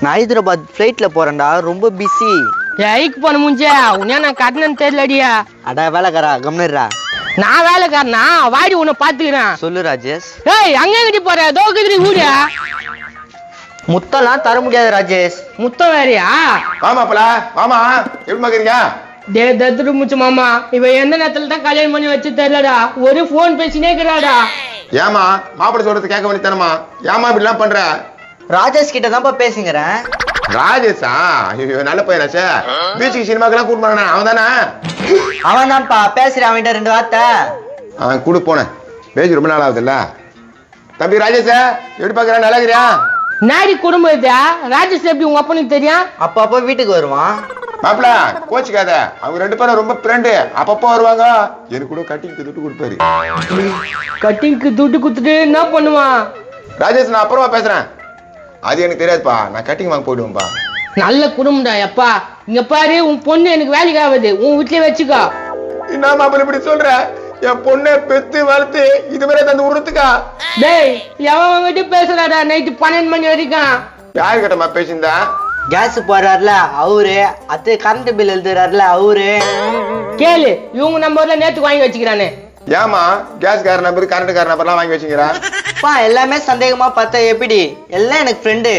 நான் ஹைதராபாத் ஃப்ளைட்ல போறேன்டா, ரொம்ப பிஸி. ஐக்கு போன முஞ்சே உன்ன நான் கட்டணம் தெரியலடியா. அடா வேலைக்காரா கம்னர்ரா. நான் வேலைக்காரனா வாடி உன்னை பாத்துக்கிறேன். சொல்லு ராஜேஷ். ஏய் அங்கே கிட்டி போற தோக்குதுடி ஊடியா. முத்தம்லாம் தர முடியாது ராஜேஷ். முத்தம் வேறியா? மாமாப்பல மாமா எப்படி பாக்குறீங்க? டே தத்துரு முச்சு மாமா, இவ எந்த நேரத்துல தான் கல்யாணம் பண்ணி வச்சு தெரியலடா. ஒரு போன் பேசினே இருக்கிறாடா. ஏமா மாப்பிள்ள சொல்றது கேட்க வேண்டியதானமா? ஏமா இப்படி எல்லாம் பண்ற? ராஜேஷ் கிட்ட தான்ப்பா பேசுங்கிறேன். ராஜேஷா? ஐயோ நல்ல பையனாச்சே. பீச்சுக்கு சினிமாக்கெல்லாம் கூட்டு போனானே அவன் தானே? அவன் தான்ப்பா பேசுறேன், அவன்கிட்ட 2 வார்த்தை. அவன் கூட போனேன், பேசி ரொம்ப நாள் ஆகுது இல்ல. தம்பி ராஜேஷ எப்படி பாக்குற? நல்லா இருக்கிறியா? நாடி குடும்பம் இதா ராஜேஷ் எப்படி உங்க அப்பனுக்கு தெரியும்? அப்பப்போ வீட்டுக்கு வருவான். மாப்பிள கோச்சுக்காத, அவங்க 2 பேரும் ரொம்ப ஃப்ரெண்டு. அப்பப்போ வருவாங்க. எனக்கு கூட கட்டிங்க்கு துட்டு கொடுப்பாரு. கட்டிங்க்கு துட்டு குத்துட்டு என்ன பண்ணுவான்? ராஜேஷ் நான் அப்புறமா பேசுறேன், அது எனக்கு தெரியாதுப்பா. நான் கட்டிங் வாங்க போயிடுவேன்பா. நல்ல குடும்பம்டா எப்பா. இங்க பாரு, உன் பொண்ணு எனக்கு வேலைக்கு ஆகுது, உன் வீட்லயே வச்சுக்கோ. என்ன மாப்பிள்ள இப்படி சொல்ற? என் பொண்ணை பெத்து வளர்த்து இதுவரை தந்து விடுறதுக்கா? டேய் எவன் கிட்ட பேசுறாடா நைட்டு 12 மணி வரைக்கும்? யாரு கிட்டமா பேசியிருந்தா? கேஸ் போறாருல அவரு, அது கரண்ட் பில் எழுதுறாருல அவரு. கேளு, இவங்க நம்பர்ல நேத்து வாங்கி வச்சுக்கிறானே. ஏமா கேஸ் கார நம்பர் கரண்ட் கார நம்பர்லாம் வாங்கி வச்சுக்கிறேன்? எல்லாமே சந்தேகமா பார்த்தா எப்படி? எல்லாம் எனக்கு ஃப்ரெண்டு.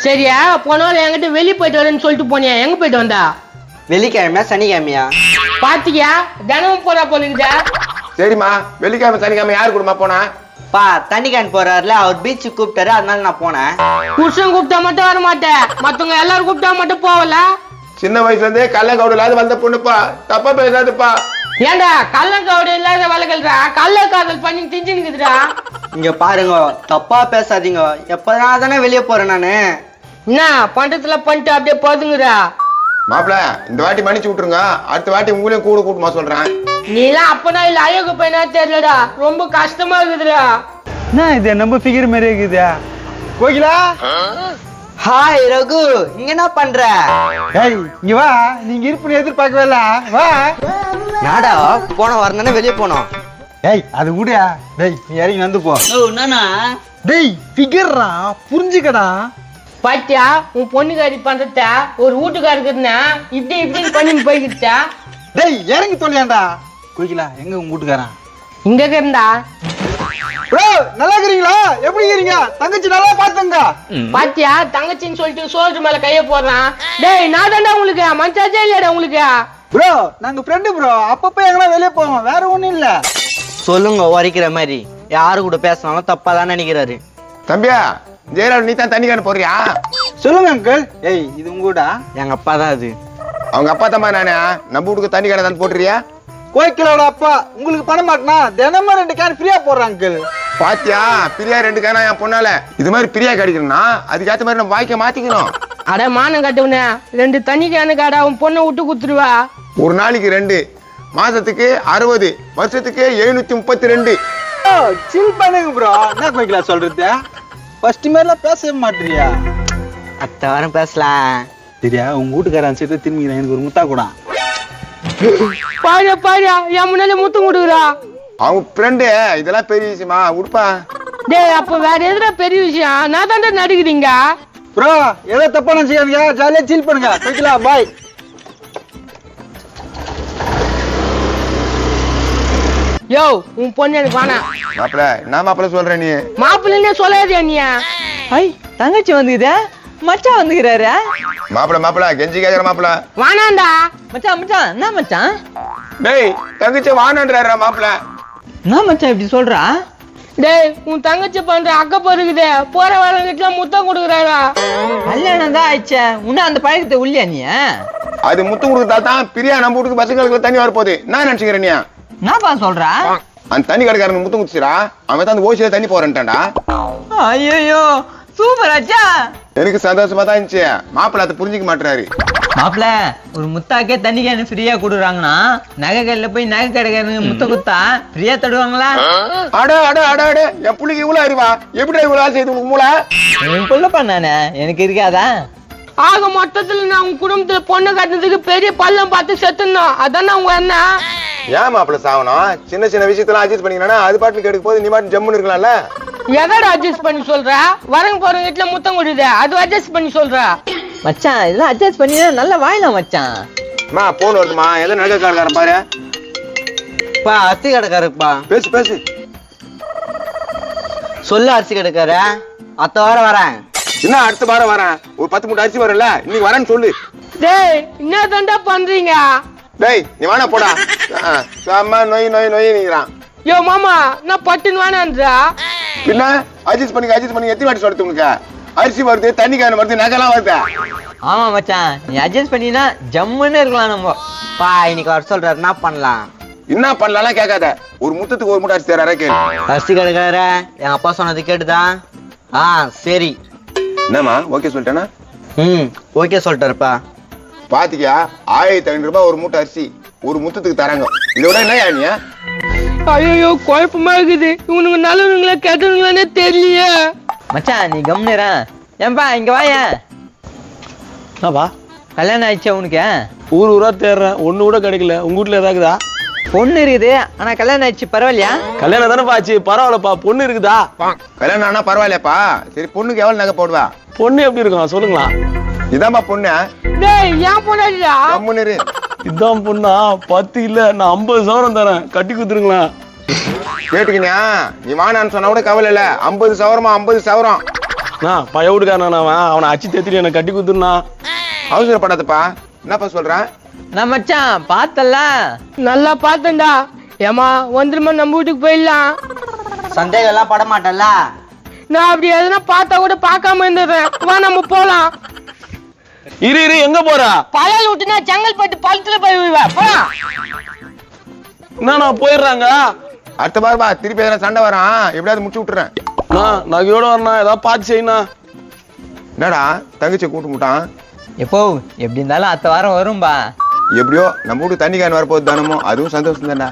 சரியா, போனாலும் என்கிட்ட வெளியே போயிட்டு வரேன்னு சொல்லிட்டு போனியா, எங்க போயிட்டு வந்தா? வெள்ளிக்கிழமையா சனிக்கிழமையா? பாத்தியா தினமும் போறா போலுங்க. சரிம்மா, வெள்ளிக்கிழமை சனிக்கிழமை யாரு கூடமா போனா? தண்ணி கேன் போறாருல அவர், பீச்சுக்கு கூப்பிட்டாரு, அதனால நான் போனேன். புருஷன் கூப்பிட்டா மட்டும் வர மாட்டேன், மத்தவங்க எல்லாரும் கூப்பிட்டா மட்டும் போவல. சின்ன வயசுல இருந்தே கள்ளங்கவுடு இல்லாத வந்த பொண்ணுப்பா, தப்பா பேசாதுப்பா. ஏண்டா கள்ளங்கவுடு இல்லாத வளர்க்கல்றா, கள்ள காதல் பண்ணி திஞ்சுனுக்குதுடா. இங்க பாருங்க, தப்பா பேசாதீங்க. எப்பதான் தானே வெளியே போறேன் நானு. என்ன பண்றதுல பண்ணிட்டு அப்படியே போதுங்கடா. மாப்பிள இந்த வாட்டி மன்னிச்சு விட்டுருங்க, அடுத்த வாட்டி உங்களையும் கூட கூட்டமா சொல்றேன். நீலாம் அப்பனா இல்ல அயோக பையனா தெரியலடா, ரொம்ப கஷ்டமா இருக்குதுடா. என்ன இது நம்ம ஃபிகர் மாதிரி இருக்குதா? கோகிலா, ஹாய் ரகு, இங்க என்ன பண்ற? ஏய் இங்க வா, நீங்க இருப்புன்னு எதிர்பார்க்கவே இல்ல. வா. நாடா போன வரணும்னு வெளியே போனோம். ஏய் அது விடுயா. டேய் நீ இறங்கி வந்து போ. டேய் ஃபிகர்ரா, புரிஞ்சுக்கடா. பாத்தியா உன் பொண்ணுக்காரி பண்றத ஒரு வீட்டுக்காருக்குன்னா இப்படி இப்படின்னு பண்ணி போய்கிட்டா. டேய் இறங்கி தொலையாண்டா. கோகிலா எங்க உங்க வீட்டுக்காரன்? இங்க இருந்தா. ப்ரோ நல்லா இருக்கீங்களா? எப்படி இருக்கீங்க? தங்கச்சி நல்லா பாத்துங்க. பாத்தியா தங்கச்சின்னு சொல்லிட்டு சோல்டர் மேல கைய போடுறான். டேய் நான் தான்டா உங்களுக்கு மச்சாச்சே இல்லடா உங்களுக்கு. ப்ரோ நாங்க ஃப்ரெண்டு ப்ரோ, அப்பப்ப எங்கனா வெளியே போவோம், வேற ஒண்ணும் இல்ல. சொல்லுங்க உரைக்கிற மாதிரி. யாரு கூட பேசினாலும் தப்பா தான் நினைக்கிறாரு. தம்பியா ஜெயலலிதா நீ தான் தண்ணி கான போறியா? சொல்லுங்க அங்கிள். ஏய் இது உங்க வீடா? எங்க அப்பா தான் அது. அவங்க அப்பா தம்மா நானே, நம்ம வீட்டுக்கு தண்ணி கான தான் போட்டுறியா? கோகிலோட அப்பா உங்களுக்கு பண்ண மாட்டனா? தினமும் 2 கேன் ஃப்ரீயா போடுறான் அங்கிள். பாத்தியா பிரியா 2 கேனா என் பொண்ணால. இது மாதிரி பிரியா கிடைக்கணும்னா அதுக்கேற்ற மாதிரி நம்ம வாய்க்க மாத்திக்கணும். அட மானம் கட்டவனே, 2 தண்ணி கேனு காடா உன் பொண்ணை விட்டு குத்துருவா. ஒரு நாளைக்கு 2, மாசத்துக்கு 60, வருஷத்துக்கு 732. சில் பண்ணுங்க ப்ரோ. என்ன கோகிலா சொல்றது? ஃபர்ஸ்ட் மேல பேசவே மாட்டறியா? அடுத்த வாரம் பேசலாம். சரியா, உங்க வீட்டுக்காரன் சேர்த்து திரும்பி எனக்கு ஒரு முத்தா கூட. பாரு பாரு என் முன்னாலே முத்தம் கொடுக்குறா. அவங்க ஃப்ரெண்டு, இதெல்லாம் பெரிய விஷயமா? உடுப்பா. டேய் அப்ப வேற எதுனா பெரிய விஷயம்? நான் தான்டா நடிக்கிறீங்க. ப்ரோ ஏதோ தப்பா நினைச்சுக்காதீங்க, ஜாலியா சில் பண்ணுங்க. கோகிலா பாய். யோ உன் பொண்ணு எனக்கு வேணாம். மாப்பிள என்ன மாப்பிள சொல்ற நீ? மாப்பிள்ளே சொல்லாதே நீ. ஐ தங்கச்சி வந்துக்குதே, மச்சான் வந்துக்கிறாரு. மாப்பிள கெஞ்சி கேக்குற மாப்பிள. வானாண்டா. மச்சான் மச்சான் என்ன மச்சான்? டேய் தங்கச்சி வானன்றாரா மாப்பிள. என்ன மச்சான் இப்படி சொல்றா? டேய் உன் தங்கச்சி பண்ற அக்க போருக்குதே, போற வரவங்கிட்ட முத்தம் கொடுக்குறாரா. கல்யாணம் தான் ஆயிடுச்சே, உன்ன அந்த பழக்கத்தை உள்ளியா நீ? அது முத்தம் கொடுத்தா தான் பிரியா நம்ம வீட்டுக்கு பசங்களுக்கு தண்ணி வர போகுது. நான் நினைச்சுக்கிறேன் நீ என்னப்பா சொல்றா? அந்த தண்ணி கடைக்காரன் முத்தம் குடிச்சிரா, அவன் தான் அந்த ஓசியில தண்ணி போறேன்ட்டான்டா. ஐயோ சூப்பர் ஆச்சா. எனக்கு சந்தோஷமா தான் இருந்துச்சு. மாப்பிள்ள அதை புரிஞ்சுக்க மாட்டாரு. மாப்பிள்ள ஒரு முத்தாக்கே தண்ணி கேன் ஃப்ரீயா கொடுக்குறாங்கன்னா நகை கடையில போய் நகை கடைக்காரங்க முத்த குத்தா ஃப்ரீயா தடுவாங்களா? அட அட அட அட என் புள்ளிக்கு இவ்வளவு அறிவா? எப்படி இவ்வளவு ஆசை இது மூளை? என் புள்ளப்பா நானே, எனக்கு இருக்காதா? ஆக மொத்தத்துல நான் உங்க குடும்பத்துல பொண்ணு கட்டினதுக்கு பெரிய பள்ளம் பார்த்து செத்துனோம். அதானே உங்க என்ன? ஏன் மாப்பிள்ள சாவணும்? சின்ன சின்ன விஷயத்தெல்லாம் அட்ஜஸ்ட் பண்ணிக்கணும்னா அது பாட்டுக்கு எடுக்க போது நீ பாட்டு ஜம்முன்னு இருக்கலாம்ல. எதோட அட்ஜஸ்ட் பண்ணி சொல்ற? வரங்க போறவங்க வீட்டுல முத்தம் கொடுது, அது அட்ஜஸ்ட் பண்ணி சொல்ற. மச்சான் இதெல்லாம் அட்ஜஸ்ட் பண்ணி நல்லா வாயிலாம் மச்சான். அம்மா போன் வருதுமா, எதோ நகை கடைக்காரன் பாரு. பா அரிசி கடைக்காரப்பா. பேசு பேசு. சொல்லு அரிசி கடைக்கார, அடுத்த வாரம் வரேன். என்ன அடுத்த வாரம் வரேன்? ஒரு 10 மூட்டை அரிசி வரல, இன்னைக்கு வரேன்னு சொல்லு. டேய் என்ன தாண்டா பண்றீங்க? டேய் நீ வேணா போடா. அம்மா நொய் நொய் நொய் நீங்கிறான். யோ மாமா நான் பட்டுன்னு வேணான்றா. பின்ன அட்ஜஸ்ட் பண்ணி எத்தனை வாட்டி சொல்றது உனக்கு? அரிசி வருது, தண்ணி கேன் வருது, நகைலாம் வருது. ஆமா மச்சான், நீ அட்ஜஸ்ட் பண்ணினா ஜம்முன்னு இருக்கலாம் நம்ம. பா இன்னைக்கு வர சொல்றாரு, என்ன பண்ணலாம்? என்ன பண்ணலாம் கேட்காத. ஒரு முத்தத்துக்கு ஒரு மூட்டை அரிசி தர கேளு. அரிசி கடைக்கார என் அப்பா சொன்னது கேட்டுதா? சரி. என்னம்மா ஓகே சொல்லிட்டேனா? ஓகே சொல்லிட்டாருப்பா. பாத்தியா 1500 ரூபாய் ஒரு மூட்டை அரிசி ஒரு முத்தத்துக்கு தராங்க. இதோட என்ன நீ? ஐயோ குழப்பமா இருக்குது. இவனுங்க நல்லவனுங்களா கெட்டவங்களானே தெரியலையே. மச்சான் நீ கம்னுறா. ஏன்பா இங்க வாயா. என்னப்பா கல்யாணம் ஆயிடுச்சா உனக்கு? ஊரா தேடுறேன், ஒண்ணு கூட கிடைக்கல. உங்க வீட்டுல ஏதாக்குதா? பொண்ணு இருக்குது, ஆனா கல்யாணம் ஆயிடுச்சு, பரவாயில்லையா? கல்யாணம் தானே ஆச்சு, பரவாயில்லப்பா. பொண்ணு இருக்குதா? கல்யாணம் ஆனா பரவாயில்லையாப்பா. சரி பொண்ணுக்கு எவ்வளவு நகை போடுவா? பொண்ணு எப்படி இருக்கும் சொல்லுங்களா? இதாம்மா பொண்ணு. டேய் ஏன் போடாதா? கம்முன்னு. இதான் பொண்ணா? 10 இல்ல, நான் 50 சவரம் தரேன், கட்டி குடுத்துருங்களா? கேட்டுக்கினியா? நீ வானான்னு சொன்னா கூட கவலை இல்ல. 50 சவரமா 50 சவரம். பைய வீட்டுக்காரன் அவனை அச்சு தேத்திட்டு எனக்கு கட்டி குடுத்துருனா. அவசரப்படாதப்பா. என்னப்பா சொல்றேன்? நான் மச்சான் பார்த்தல. நல்லா பார்த்தேன்டா. ஏமா வந்துருமா நம்ம வீட்டுக்கு போயிடலாம். சந்தேகம் எல்லாம் பட மாட்டல. நான் அப்படி எதுனா பார்த்தா கூட பார்க்காம இருந்துடுறேன். வா நம்ம போலாம். இரு எங்க போற? பழல் விட்டுனா செங்கல்பட்டு பழத்துல போய் போலாம். நான் போயிடுறாங்க. அடுத்த பாருப்பா திருப்பி எதனா சண்டை வரான், எப்படியாவது முடிச்சு விட்டுறேன். நகையோட வரணும், ஏதாவது பார்த்து செய்யணும். என்னடா தங்கச்சி கூட்டு முட்டான்? எப்போ எப்படி இருந்தாலும் அடுத்த வாரம் வரும்பா. எப்படியோ நம்ம வீட்டு தண்ணி கேன் வரப்போகுது தானமோ, அதுவும் சந்தோஷம் தானே.